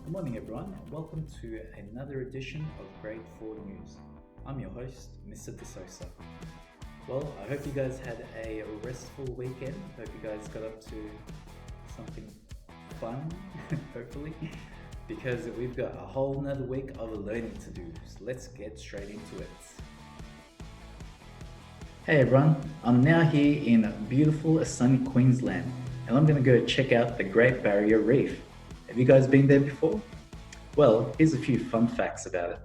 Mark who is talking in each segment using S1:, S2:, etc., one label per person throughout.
S1: Good morning, everyone, and welcome to another edition of Grade 4 News. I'm your host, Mr. DeSosa. Well, I hope you guys had a restful weekend. Hope you guys got up to something fun, hopefully, because we've got a whole nother week of learning to do. So let's get straight into it. Hey everyone, I'm now here in beautiful sunny Queensland, and I'm going to go check out the Great Barrier Reef. Have you guys been there before? Well, here's a few fun facts about it.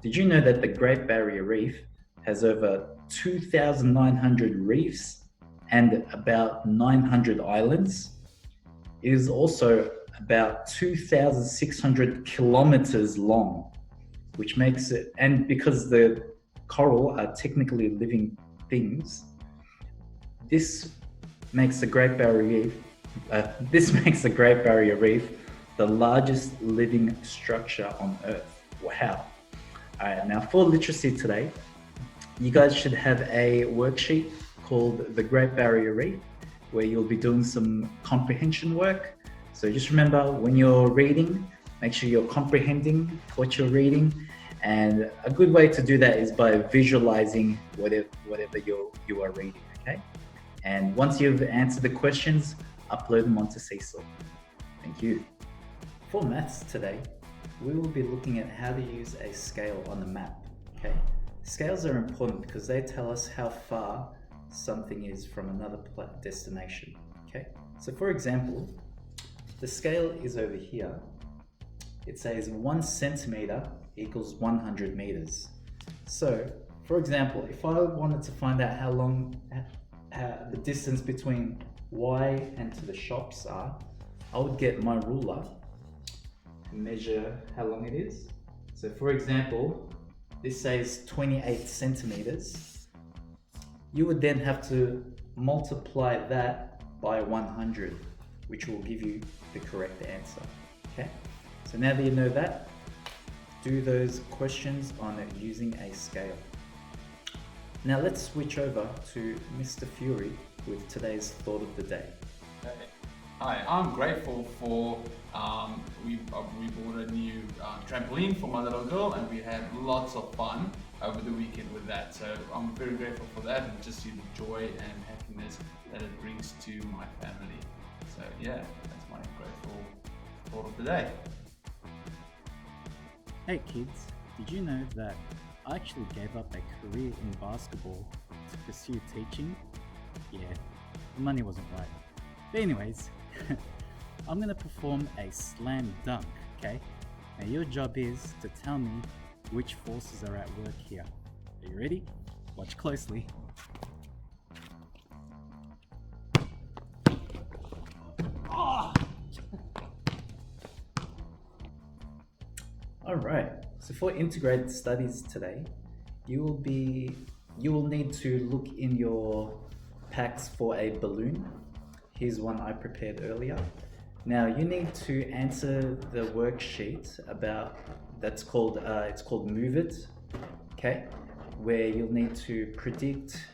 S1: Did you know that the Great Barrier Reef has over 2,900 reefs and about 900 islands? It is also about 2,600 kilometers long, which makes it, and because the coral are technically living things, this makes the Great Barrier Reef the largest living structure on Earth. Wow. All right, now for literacy today, you guys should have a worksheet called the Great Barrier Reef, where you'll be doing some comprehension work. So just remember, when you're reading, make sure you're comprehending what you're reading. And a good way to do that is by visualizing whatever you are reading, okay? And once you've answered the questions, upload them onto Seesaw. Thank you. For maths today, we will be looking at how to use a scale on the map, okay? Scales are important because they tell us how far something is from another destination, okay? So for example, the scale is over here. It says 1 centimeter equals 100 meters. So, for example, if I wanted to find out how long the distance between Y and to the shops are, I would get my ruler and measure how long it is. So for example, this says 28 centimeters. You would then have to multiply that by 100, which will give you the correct answer, okay? So now that you know that, do those questions on using a scale. Now let's switch over to Mr. Fury with today's thought of the day.
S2: Hi, I'm grateful for we bought a new trampoline for my little girl, and we had lots of fun over the weekend with that. So I'm very grateful for that, and just the joy and happiness that it brings to my family. So yeah, that's my grateful thought of the day.
S3: Hey kids, did you know that I actually gave up a career in basketball to pursue teaching? Yeah, the money wasn't right. But anyways, I'm gonna perform a slam dunk, okay? Now your job is to tell me which forces are at work here. Are you ready? Watch closely.
S1: All right, so for integrated studies today, you will need to look in your packs for a balloon. Here's one I prepared earlier. Now you need to answer the worksheet about it's called Move It, okay? Where you'll need to predict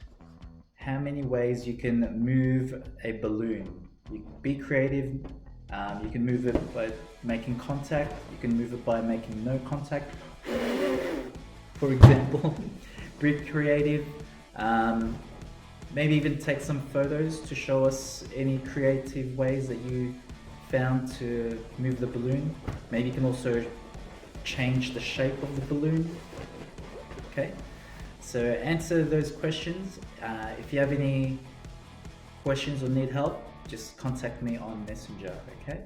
S1: how many ways you can move a balloon. You be creative. You can move it by making contact. You can move it by making no contact. For example, be creative. Maybe even take some photos to show us any creative ways that you found to move the balloon. Maybe you can also change the shape of the balloon. Okay, so answer those questions. If you have any questions or need help, just contact me on Messenger, okay?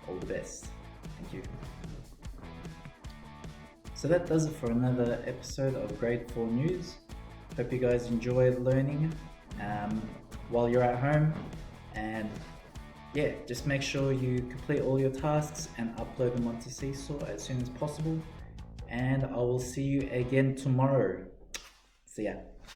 S1: All the best. Thank you. So that does it for another episode of Grade 4 News. Hope you guys enjoy learning while you're at home. And yeah, just make sure you complete all your tasks and upload them onto Seesaw as soon as possible. And I will see you again tomorrow. See ya.